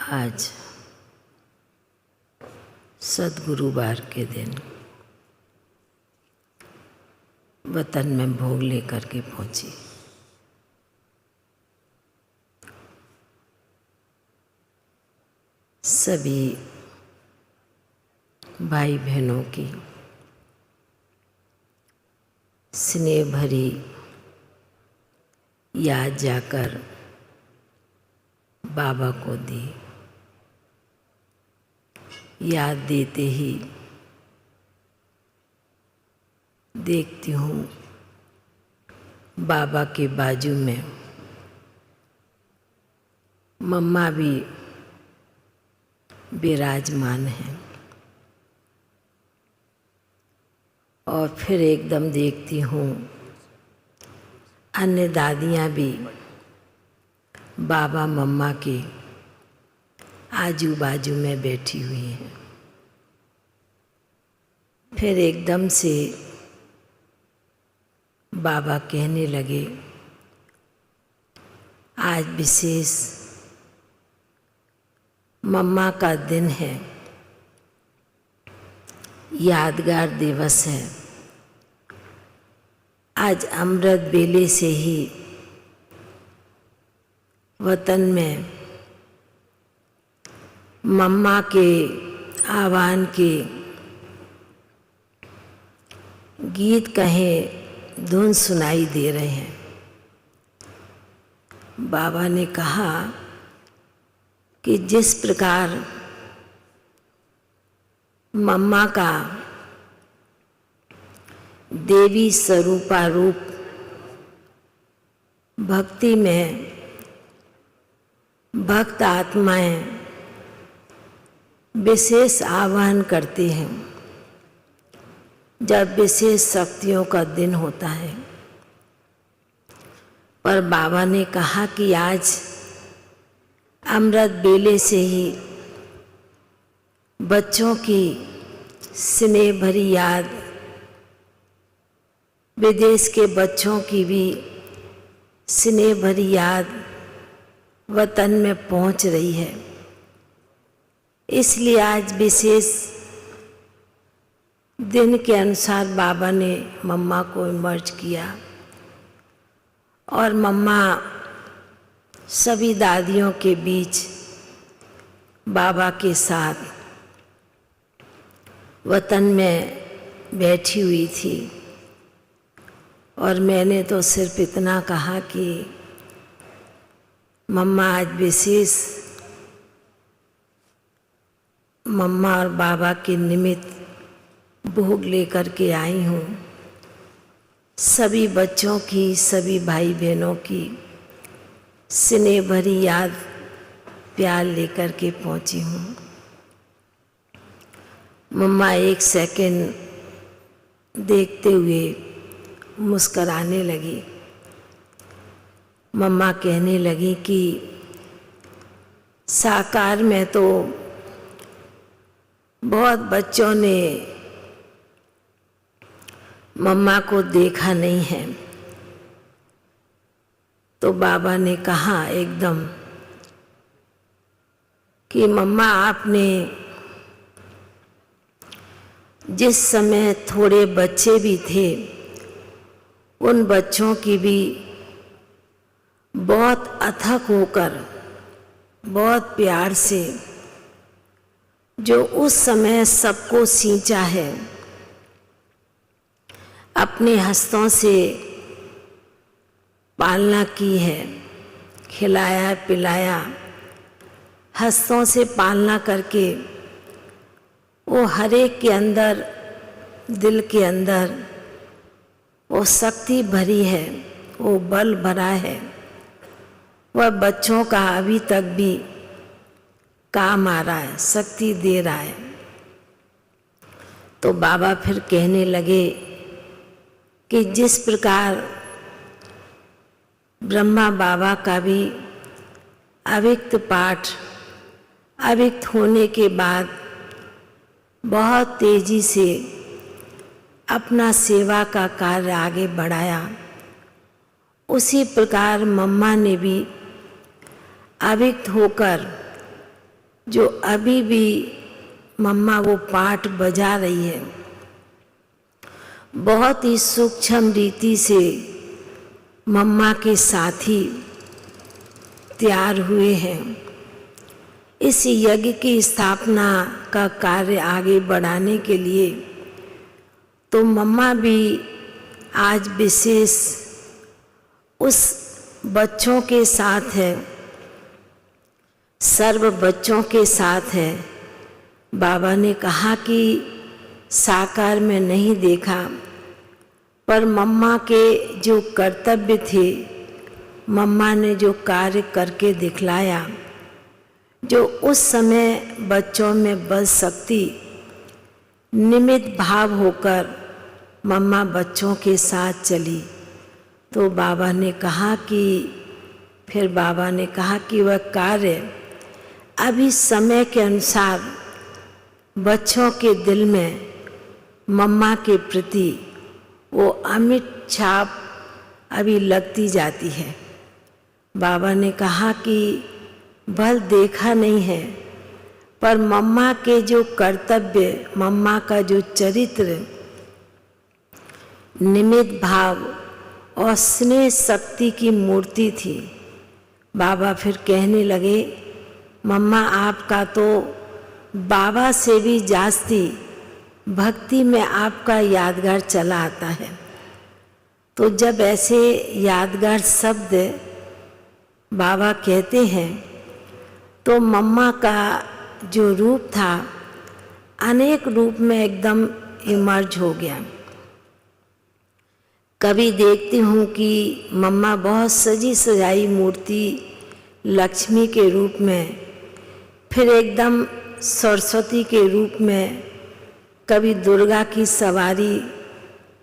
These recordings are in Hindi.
आज सद्गुरुवार के दिन वतन में भोग लेकर के पहुंची। सभी भाई बहनों की स्नेह भरी याद जाकर बाबा को दी। याद देते ही देखती हूँ बाबा के बाजू में मम्मा भी विराजमान हैं। और फिर एकदम देखती हूँ अन्य दादियाँ भी बाबा मम्मा के आजू बाजू में बैठी हुई हैं। फिर एकदम से बाबा कहने लगे, आज विशेष मम्मा का दिन है, यादगार दिवस है। आज अमृत बेले से ही वतन में मम्मा के आह्वान के गीत कहें धुन सुनाई दे रहे हैं। बाबा ने कहा कि जिस प्रकार मम्मा का देवी स्वरूपा रूप भक्ति में भक्त आत्माएं विशेष आह्वान करते हैं जब विशेष शक्तियों का दिन होता है। पर बाबा ने कहा कि आज अमृत बेले से ही बच्चों की स्नेह भरी याद, विदेश के बच्चों की भी स्नेह भरी याद वतन में पहुंच रही है। इसलिए आज विशेष दिन के अनुसार बाबा ने मम्मा को इमर्ज किया और मम्मा सभी दादियों के बीच बाबा के साथ वतन में बैठी हुई थी। और मैंने तो सिर्फ इतना कहा कि मम्मा आज विशेष मम्मा और बाबा के निमित्त भोग लेकर के आई हूँ। सभी बच्चों की, सभी भाई बहनों की स्नेह भरी याद प्यार लेकर के पहुँची हूँ। मम्मा एक सेकंड देखते हुए मुस्कराने लगी। मम्मा कहने लगी कि साकार में तो बहुत बच्चों ने मम्मा को देखा नहीं है। तो बाबा ने कहा एकदम कि मम्मा आपने जिस समय थोड़े बच्चे भी थे उन बच्चों की भी बहुत अथक होकर, बहुत प्यार से जो उस समय सबको सींचा है, अपने हस्तों से पालना की है, खिलाया पिलाया, हस्तों से पालना करके वो हर एक के अंदर, दिल के अंदर वो शक्ति भरी है, वो बल भरा है। वह बच्चों का अभी तक भी काम आ रहा है, शक्ति दे रहा है। तो बाबा फिर कहने लगे कि जिस प्रकार ब्रह्मा बाबा का भी अव्यक्त पाठ अव्यक्त होने के बाद बहुत तेजी से अपना सेवा का कार्य आगे बढ़ाया, उसी प्रकार मम्मा ने भी अव्यक्त होकर जो अभी भी मम्मा वो पाठ बजा रही है, बहुत ही सूक्ष्म रीति से मम्मा के साथी तैयार हुए हैं। इस यज्ञ की स्थापना का कार्य आगे बढ़ाने के लिए तो मम्मा भी आज विशेष उस बच्चों के साथ है, सर्व बच्चों के साथ है। बाबा ने कहा कि साकार में नहीं देखा, पर मम्मा के जो कर्तव्य थे, मम्मा ने जो कार्य करके दिखलाया, जो उस समय बच्चों में बल शक्ति निमित्त भाव होकर मम्मा बच्चों के साथ चली, तो बाबा ने कहा कि वह कार्य अभी समय के अनुसार बच्चों के दिल में मम्मा के प्रति वो अमिट छाप अभी लगती जाती है। बाबा ने कहा कि भल देखा नहीं है, पर मम्मा के जो कर्तव्य, मम्मा का जो चरित्र, निमित्त भाव और स्नेह शक्ति की मूर्ति थी। बाबा फिर कहने लगे, मम्मा आपका तो बाबा से भी जास्ती भक्ति में आपका यादगार चला आता है। तो जब ऐसे यादगार शब्द बाबा कहते हैं तो मम्मा का जो रूप था अनेक रूप में एकदम इमर्ज हो गया। कभी देखती हूँ कि मम्मा बहुत सजी सजाई मूर्ति लक्ष्मी के रूप में, फिर एकदम सरस्वती के रूप में, कभी दुर्गा की सवारी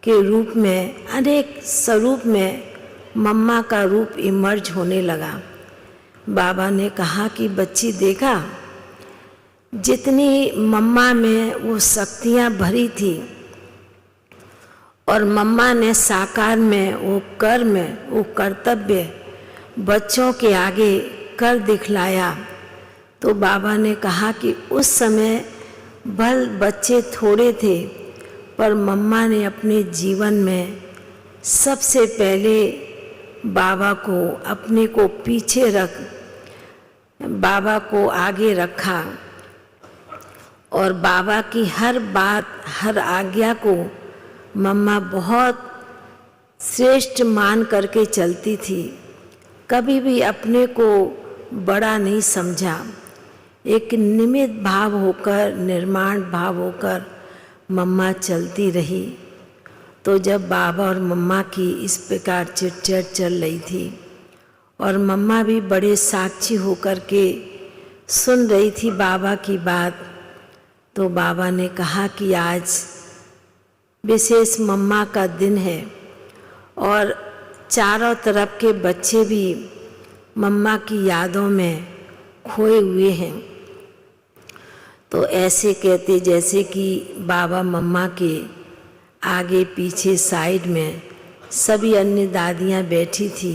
के रूप में, अनेक स्वरूप में मम्मा का रूप इमर्ज होने लगा। बाबा ने कहा कि बच्ची देखा, जितनी मम्मा में वो शक्तियाँ भरी थी और मम्मा ने साकार में वो कर्म, वो कर्तव्य बच्चों के आगे कर दिखलाया। तो बाबा ने कहा कि उस समय भल बच्चे थोड़े थे, पर मम्मा ने अपने जीवन में सबसे पहले बाबा को, अपने को पीछे रख बाबा को आगे रखा और बाबा की हर बात, हर आज्ञा को मम्मा बहुत श्रेष्ठ मान करके चलती थी। कभी भी अपने को बड़ा नहीं समझा, एक निमित्त भाव होकर, निर्माण भाव होकर मम्मा चलती रही। तो जब बाबा और मम्मा की इस प्रकार चिट-चैट चल रही थी और मम्मा भी बड़े साक्षी होकर के सुन रही थी बाबा की बात, तो बाबा ने कहा कि आज विशेष मम्मा का दिन है और चारों तरफ के बच्चे भी मम्मा की यादों में खोए हुए हैं। तो ऐसे कहते जैसे कि बाबा मम्मा के आगे पीछे साइड में सभी अन्य दादियाँ बैठी थी।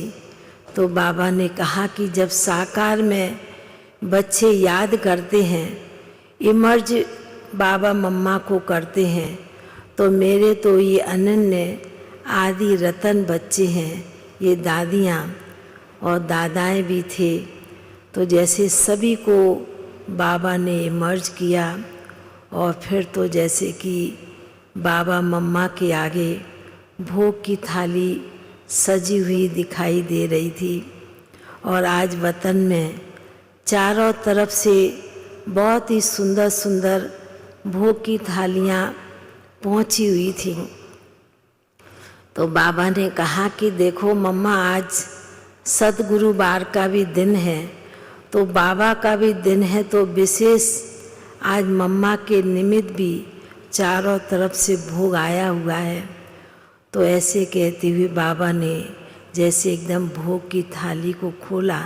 तो बाबा ने कहा कि जब साकार में बच्चे याद करते हैं, इमर्ज बाबा मम्मा को करते हैं, तो मेरे तो ये अनन्य आदि रतन बच्चे हैं, ये दादियाँ और दादाएं भी थे। तो जैसे सभी को बाबा ने इमर्ज किया और फिर तो जैसे कि बाबा मम्मा के आगे भोग की थाली सजी हुई दिखाई दे रही थी। और आज वतन में चारों तरफ से बहुत ही सुंदर सुंदर भोग की थालियाँ पहुँची हुई थी। तो बाबा ने कहा कि देखो मम्मा, आज सतगुरुवार का भी दिन है, तो बाबा का भी दिन है, तो विशेष आज मम्मा के निमित्त भी चारों तरफ से भोग आया हुआ है। तो ऐसे कहते हुए बाबा ने जैसे एकदम भोग की थाली को खोला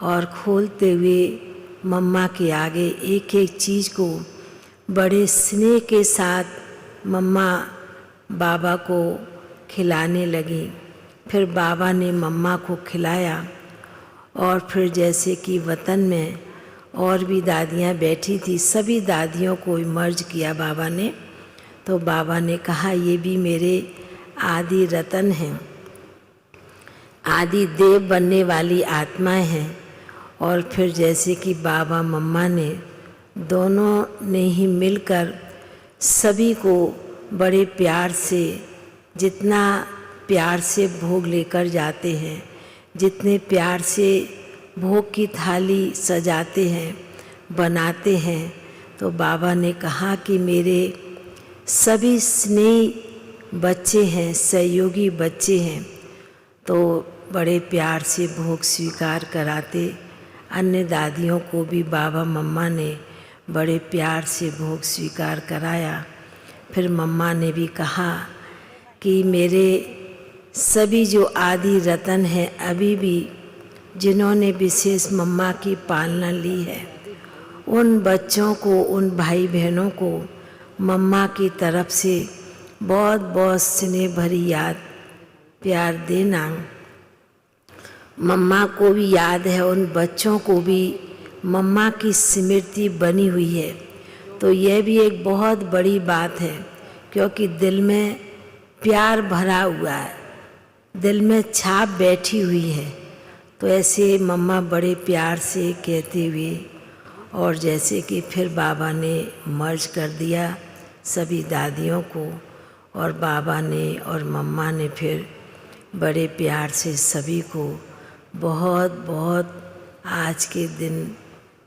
और खोलते हुए मम्मा के आगे एक एक चीज़ को बड़े स्नेह के साथ मम्मा बाबा को खिलाने लगी। फिर बाबा ने मम्मा को खिलाया और फिर जैसे कि वतन में और भी दादियाँ बैठी थी, सभी दादियों को मर्ज किया बाबा ने। तो बाबा ने कहा ये भी मेरे आदि रतन हैं, आदि देव बनने वाली आत्माएं हैं। और फिर जैसे कि बाबा मम्मा ने दोनों ने ही मिलकर सभी को बड़े प्यार से, जितना प्यार से भोग लेकर जाते हैं, जितने प्यार से भोग की थाली सजाते हैं, बनाते हैं, तो बाबा ने कहा कि मेरे सभी स्नेही बच्चे हैं, सहयोगी बच्चे हैं। तो बड़े प्यार से भोग स्वीकार कराते। अन्य दादियों को भी बाबा मम्मा ने बड़े प्यार से भोग स्वीकार कराया। फिर मम्मा ने भी कहा कि मेरे सभी जो आदि रतन हैं, अभी भी जिन्होंने विशेष मम्मा की पालना ली है, उन बच्चों को, उन भाई बहनों को मम्मा की तरफ से बहुत बहुत स्नेह भरी याद प्यार देना। मम्मा को भी याद है, उन बच्चों को भी मम्मा की स्मृति बनी हुई है। तो यह भी एक बहुत बड़ी बात है, क्योंकि दिल में प्यार भरा हुआ है, दिल में छाप बैठी हुई है। तो ऐसे मम्मा बड़े प्यार से कहते हुए, और जैसे कि फिर बाबा ने मर्ज कर दिया सभी दादियों को, और बाबा ने और मम्मा ने फिर बड़े प्यार से सभी को बहुत बहुत आज के दिन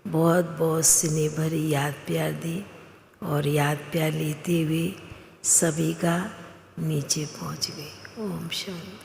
बहुत बहुत स्नेह भरी याद प्यार दी। और याद प्यार लेते हुए सभी का नीचे पहुंच गए। ओम शांति।